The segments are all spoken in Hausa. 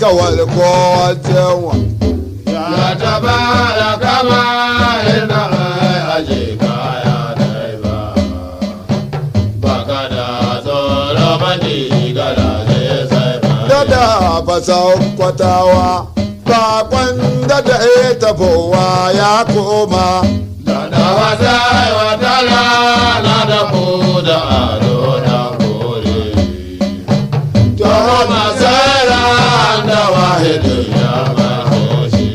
kawal ko wajenwa ya taba da kama ina aje kaya dai ba baka da tsoro bane garaje sai ba dada basa kwatawa bakon dada ya tafowa ya koma da wasa watala na da ku da ado da kore to masara da wahidu ya ba hoshi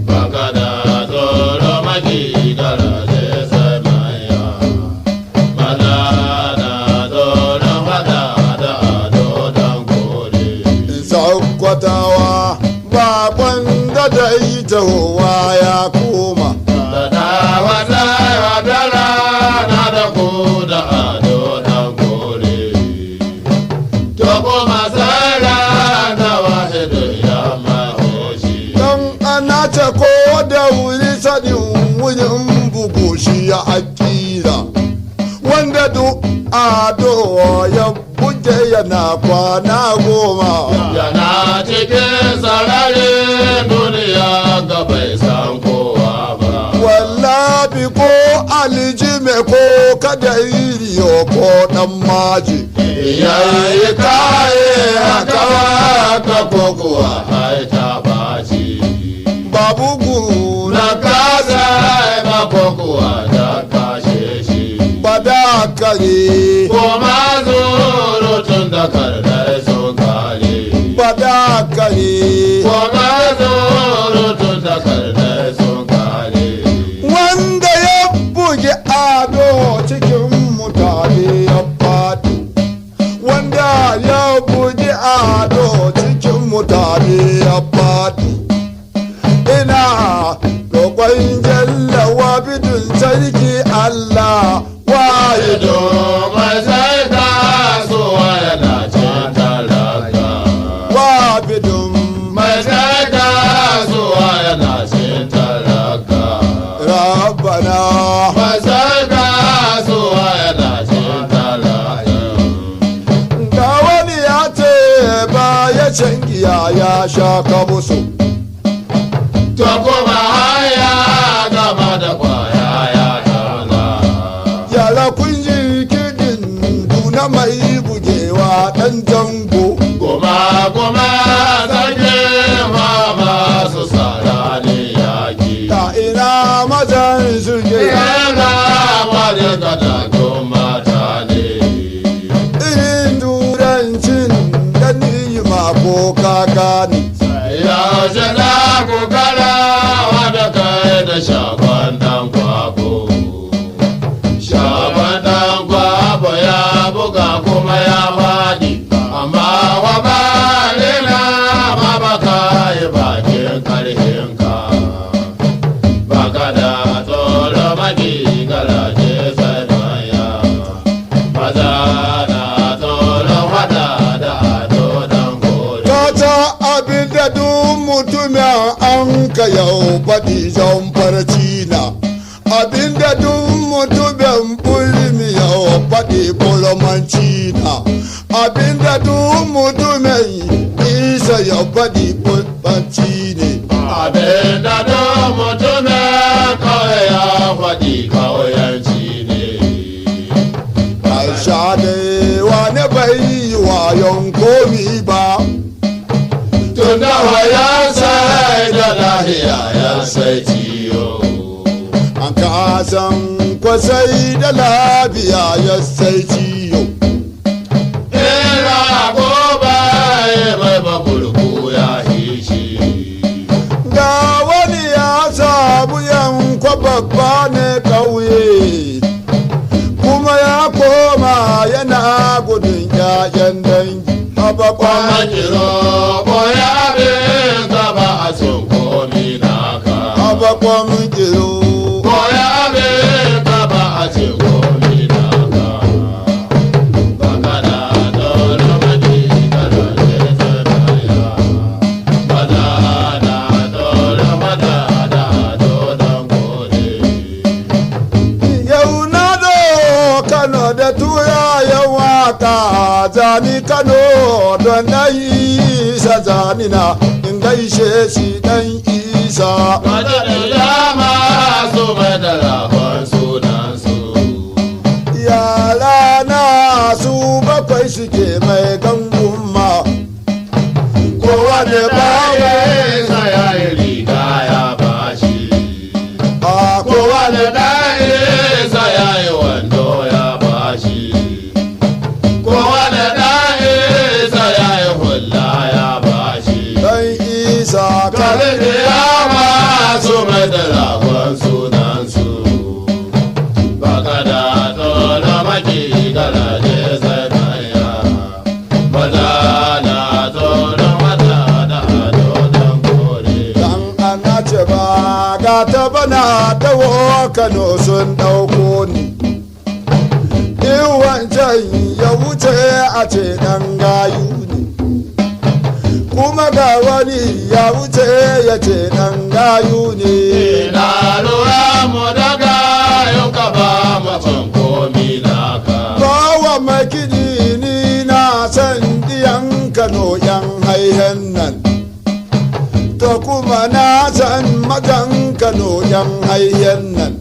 baka da tsoro maki garaje sai maya mala da tsoro fada da ado da kore sakwatawa bakon dada ya tafowa ya koma ta ko da wuri sanin wurin bugu shi ya akira wanda duk ado ya buge yana kwana goma yana cikin sarari duniya ga bai san kowa ba wallabi ko alijime ko kada iriyo ko dan maji yayi kaye haka ka kokowa haita baci babugu na kaza ba kokowa da kashe shi ba da kare ko ma zoro tun da kardai sun kare ba da kare ko ma zoro tun da kardai sun kare wanda ya buge ado cikin mutane ya fadi wanda ya buge ado cikin mutane ya fadi ina roƙon jallawa bidin sarki Allah wahido mai sai kasuwa yana cin talaka wa bidin mai sai kasuwa yana cin talaka rabbana mai sai kasuwa yana cin talaka ga wani ya ce ba ya can giya ya sha kabusu to kuma haya gama da kwaya ya tauna yara kun ji kiɗin duna mai bugewa ɗan jango kuma sake mama su sara ne yaki ta ina mazan suke yana wani gadakun mata ne irin turancin da ni ma ko kaka ne yaushe za ku kara wada kai da shagon dan kwabo shagon dan kwabo ya buga kuma ya fadi amma wa ba lena ma baka yi bakin karhinka baka da tsoro maki garaje sai maya maza na tsoro wada da ado dan kore kata abin da duk mutumin an ka yau faɗi zan farci na abin da duk mutumin bulmi yau faɗi bulamanci na abin da duk mutumin isa ya faɗi bulamanci ne abin da don mutumin kawai ya faɗi kauyanci ne Aisha da wani bai yi wayon komi ba tun da waya sai da lahiya ya sai ciyo an kasan kwasai da lafiya ya sai ciyo ina gobe mai baburku ya hishi ga wani ya samu yankwa babba ne ƙauye kuma ya koma yana gudun ƴaƴan dangi habakwa makiro ko ya bin gaba a sun komi naka habakwa mukiro ko ya bin gaba a sun komi naka baka da dole maki garaje sai maya bada da dole bada da dodon kore yau na zo Kano da tura yawa waka zani Kano don dan Isa zanina in gaishe shi dan Isa. Wata da dama su mai da rabon sunan su. Yara na su bakwai suke mai gangun ma. Kowane bawa Isa ya yi riga ya bashi. a Kowane ɗan Isa ya yi wando ya bashi. Kowane ɗan Isa ya yi hula ya bashi. dan Isa Kare da yawa su mai da ragon sunansu. Baka da tsoro maki garaje sai manya. Maza na tsoro mata da ado don kore. dan ana ce ba ga ta bana tawo Kano sun ɗauko ni. In wancan ya wuce a ce ɗan gayu ne, kuma ga wani ya wuce ya ce ɗan gayu ne. Na lura mu daga yau ka ba mutum komi naka. Bawa makini ni na san diyan Kano yan haihen nan, to kuma na san mazan Kano yan haihen nan.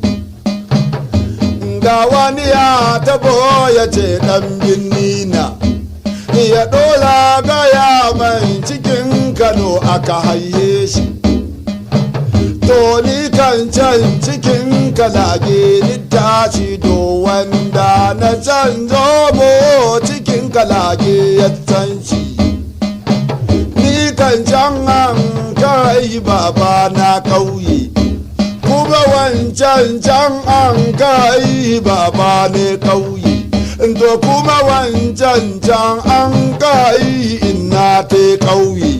Ga wani ya tabo ya ce ɗan binni na, ya ɗora gaya mai cikin Kano aka haye shi. To ni kan can cikin kalage ni tashi do wanda na can zobo cikin kalage ya san shi. Ni kan can an kai baba na ƙauye, kuma wancan can an kai baba ne ƙauye. To kuma wancan can an kai ina te ƙauye.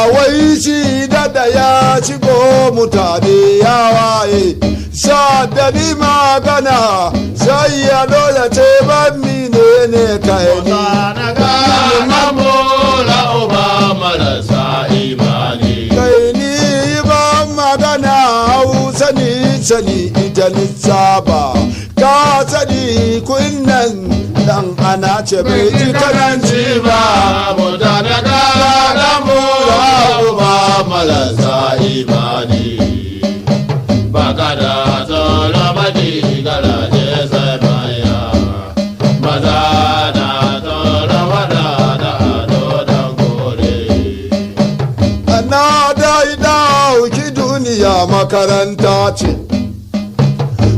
A wai shi da ya shigo mutane ya waye, sa da ni magana sai ya dole ce ban mine ne kai ni. Na gana mola uba marasa imani. Kai ni ban magana Hausa ni sani ita ni saba, ka sani kunnan dan ana ce bai ji kananci ba. Mutane gana mola uba marasa imani. Baka da tsoro maki garaje sai manya. Maza na tsoro wada da ado don kore. Na dai dauki duniya makaranta ce,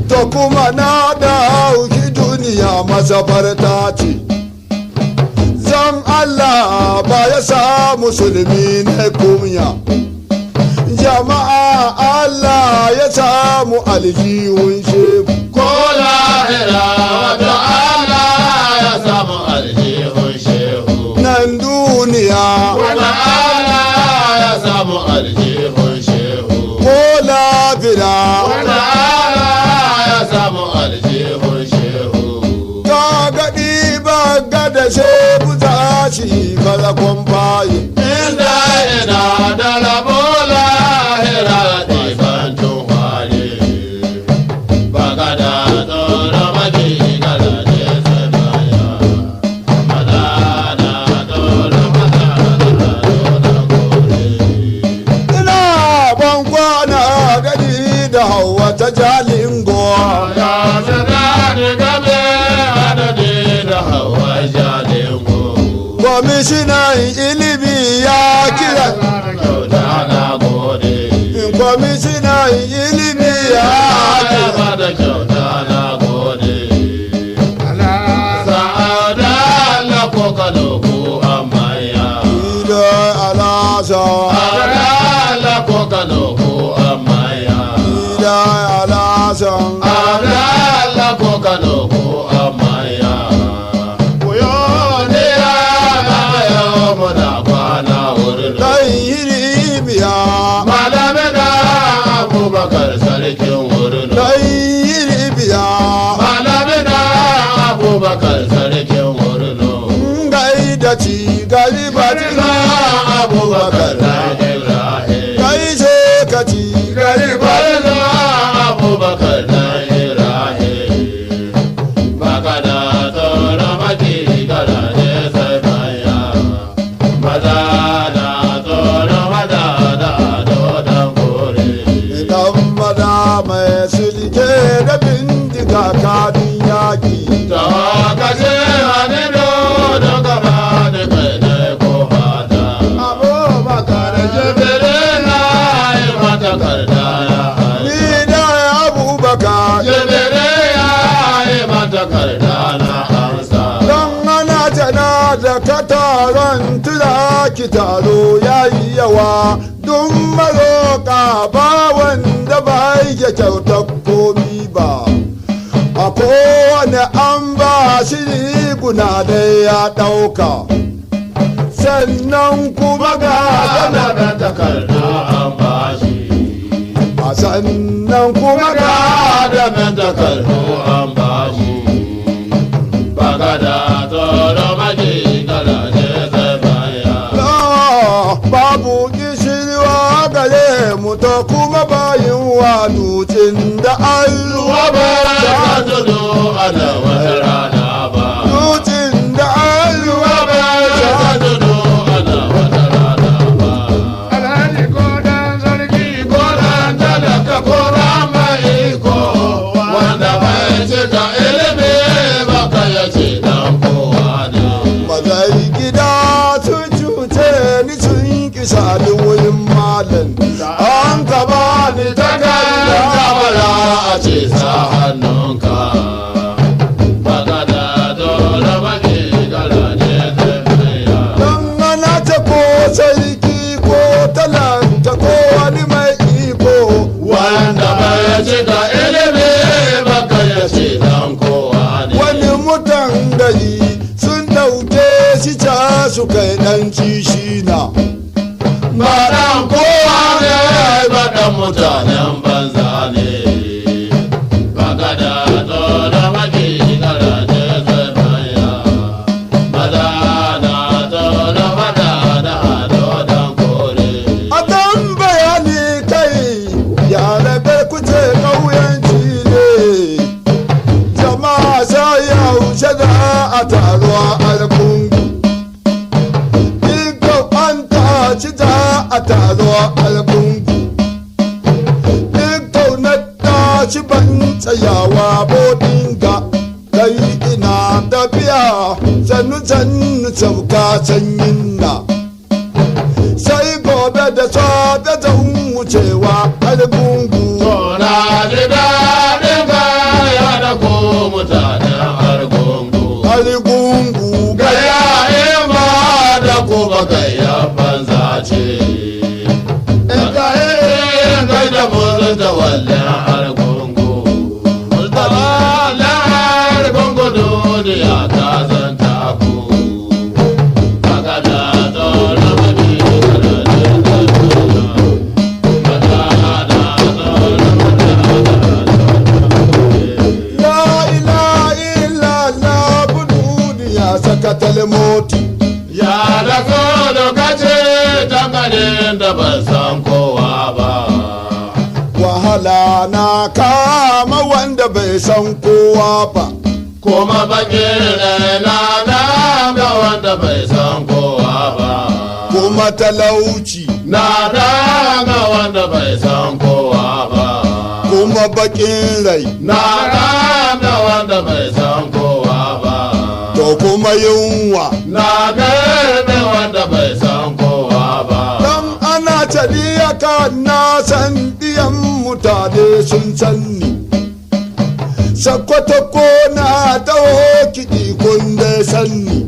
to kuma na dauki duniya masafarta ce. Zan Allah ba ya sa musulmi na kunya, jama'a Allah ya samu aljihun shefu. Ko lahira wata ala ya samu aljihun shehu. Nan duniya Wata ala ya samu aljihun shehu. ko lafira Wata ala ya samu aljihun shehu. ka gaɗi ba gada shefu za shi falakon bayi. Inda ina da rabo lahira ɗiban tuhari. Baka da tsoro maki garaje sai baya. Maza na tsoro mata da ado don kore. Ina ban kwana gani da Hauwa ta jalingo. Ya zaga ni game adadi da hawa jalingo. Kwamishinan ilimi ya kira, Kyauta na gode. kwamishinan ilimi ya kira. Ya da kyauta na gode. Sa'ada Allah ko kano ko amaya. Ida alasa, Sa'ada Allah ko kano ko amaya. ida alasa, Sa'ada Allah ko kano ko amaya. Koyo ne ya bayo muna kwana wurin. dan hirimiya, Malamin da Abubakar sarkin wurin. dan hirimiya. Malamin da Abubakar sarkin wurin. Gai da ci gari ba ci Barka Abubakar da Ibrahim. kai ce ka ci gari ba. Barka Abubakar da Ibrahim. Baka da tsoro maki ka taron turaki taro ya yi yawa dun maroka ba wanda ba ya kyautar komi ba a kowane an ba shi riguna da ya ɗauka sannan kuma ga da takarda an ba shi a sannan kuma ga da takardu an ba shi bagada toro maji garaje zai baya babu gishirwa gare mu ta kuma bayin wa dutsen da alluwa ba ta tudu ana wata rana ba dutsen da alluwa ba ta tudu ana wata rana ba Alhaji ko dan sarki ko ran talaka ko ran mai iko wanda bai cika ilimi ba ka ya ce dan kowa ne mazai gida sun cuce ni sun kisa da wurin malam an ka ba ni takarda kabara a ce sa hannunka bagada dole baki garaje zai baya don ana ta ko sarki ko talanta ko wani mai iko wanda bai cika ilimi ba ka ya ce dan kowa ne wani mutan gari sun dauke shi ta su kai dan kishi na ba dan kowa ne ba dan mutanen banza ne bagada dole baki garaje zai baya maza na dole fada da ado dan kore a dan bayani kai yara bai kuce kauyanci ne jama'a sai yaushe da a taruwa alkungu Iko an taci ta a taruwa alkungu Iko na taci ban tsayawa bodinga kai ina tafiya sannu sannu sauka sanyin na sai gobe da safe zan wucewa alkungu na ji daɗin kaya da ko mutanen argungu alkungu gaya ima da ko bagaya banza ce kai da mutu da wallen argungu mustapha na argungu duniya ta zanta ku bagada dole mabi La ilaha illallah duniya sakatal moti ya da ko lokaci tanganin da ban san kowa ba wahala na kama wanda bai san kowa ba kuma bakin na ga wanda bai san kowa ba kuma talauci na ga wanda bai san kowa ba kuma bakin rai na ga wanda bai san kowa ba to kuma yunwa na ga wanda bai san kowa ba dan ana taliya ka na san diyan mutane sun san ni sakwato ko na taho kiɗi kun da san ni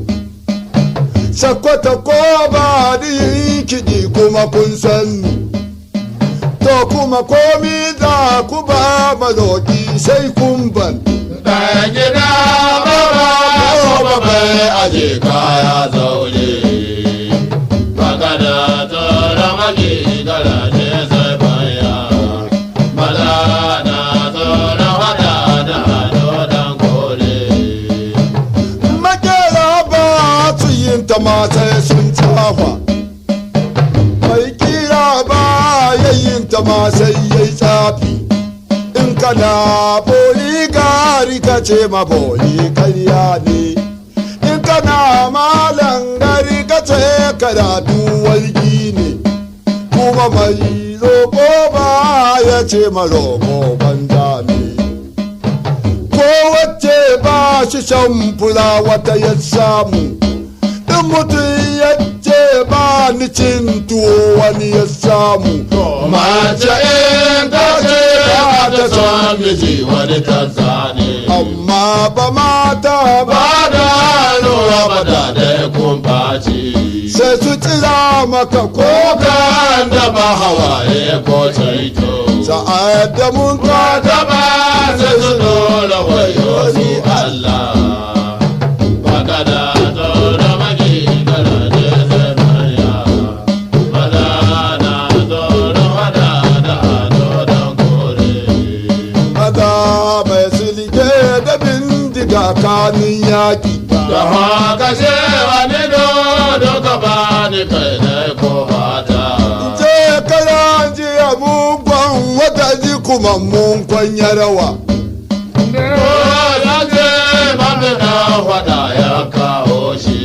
sakwato ko ba da yin kiɗi kuma kun san ni to kuma komi za ku ba mazoki sai kun ban ɗan gida baba ko bai aje kaya zaune magana tora maki garaje sai baya maza na tora hada da hado dan kore makera ba su yin ta mata sun tsafa mai kira ba yayin ta ma sai yayi tsafi in kana boli gari ka ce ma boli karya ne in kana malan gari ka ce karatu walgi ne kuma mai roƙo ba ya ce ma roƙo banza ne ko wacce ba shi shan fura wata ya samu in mutum ya ce ba ni cin tuwo wani ya samu mace in ta ce ba ta son miji wani ta zane amma ba mata ba ba da lura ba da dai kun ɓaci sai su tsira maka ko kukan da ba hawaye ko taito sa'ad da mun ka ka taba sai su dole wayo su Allah baka da tsoro maki kana je sai manya bada na tsoro wada da don kore maza mai silike da bindiga kanin yaki da haka ce wani dodo ka bani kai ne ko fata je kala jiya mugun wata ji kuma mun kwanya rawa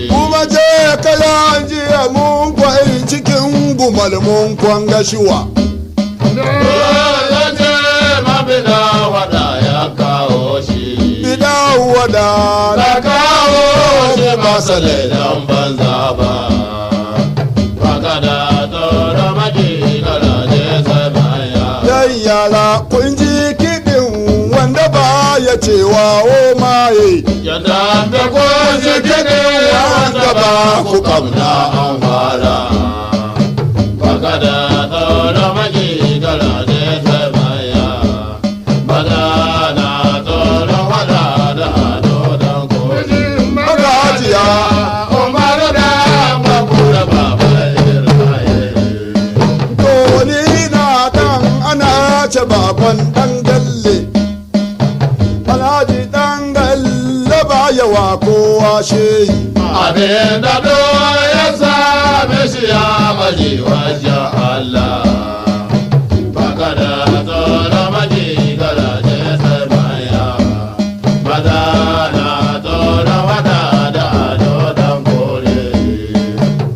kuma je kala jiya mun kwai cikin gumal mun kwanga shiwa bidan wada da kawo shi masa laidan banza ba baka da tsoro maki garaje sai baya dan yara kun ji kiɗin wanda ba ya cewa o maye yadda da kun ji kiɗin wanda ba ku kamna an fara baka da tsoro maki garaje sai baya bada na tsoro wada da ado don kore magajiya umaru da bakura baba irhaye to ni na dan ana ce baban dan galle alhaji dan galle ba yawa kowa shehi abin da do ya same shi ya maji wajen Allah baka da tsoro maji garaje sai baya bada na tsoro wada da ado don kore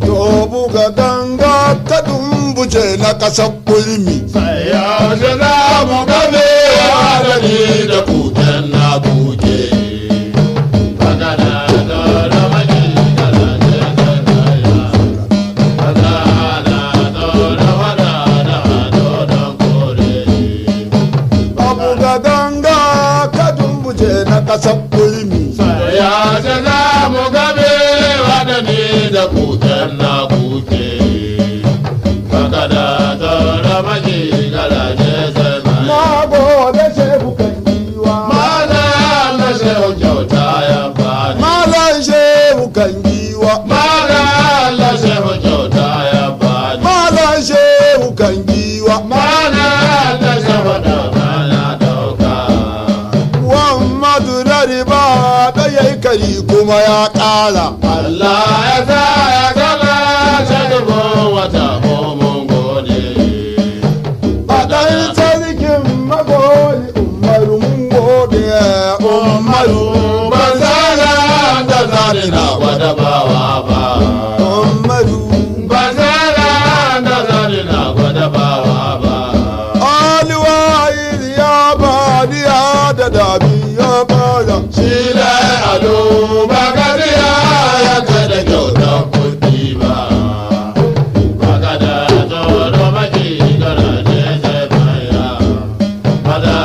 to buga ganga ta dumbuje na kasar kulmi sai yaushe za mu game da ni da kuken na kuke baka da tsoro maji garaje sai baya bada na tsoro wada da ado don kore buga ganga ka dumbuje na kasar kulmi ya ce za mu gabe waɗani da kuken na kuke baka da tsoro maki garaje sai mai na gode shehu kan giwa maza na shehu kyauta ya bani malan shehu kan giwa maza na shehu kyauta ya bani malan shehu kan giwa maza na shehu dauka ya dauka Muhammadu na riba da yayi kari kuma ya ƙara Allah ya sa ya gaba shagabon wata mun gode a ɗan sarkin magoli umaru mun gode umaru ban sana da zane na gwada bawa ba umaru ban sana da zane na gwada bawa ba aliwayi ya baniya da dabi ya bada shi da ado ba gariya ya kada kyauta kuɗi ba baka da tsoro maki garaje sai baya bada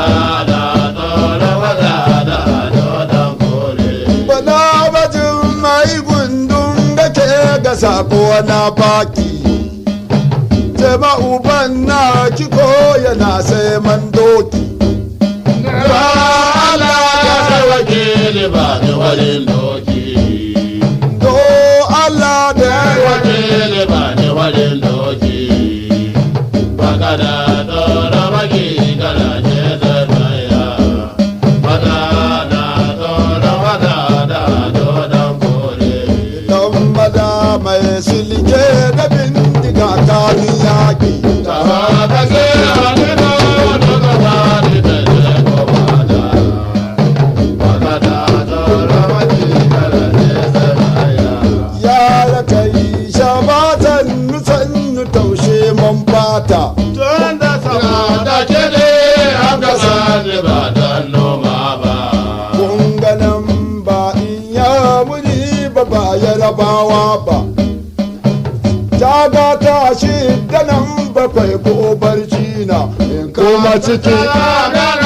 da tsoro wada da ado don kore bana bajin mai gundun da ke ga sako na baki jama uban na kiko yana sai man doki ba Allah ya wakili ba ni warin doki do Allah da wakili ba ni warin doki baka da tsoro maki garaje sai baya bada da tsoro wada da ado don kore dan mada mai silke da bindiga ta yaki Taba ka ce wani dodo ka bani da ne ko bada baka da tsoro maki garaje sai baya yara kai shabatan sannu taushe man fata tun da sama da ke ne an ka sani ba don noma ba kunganan ba in ya muni ba ya rabawa ba jaga ta shi da nan bakwai ko barci na in kuma ciki Gana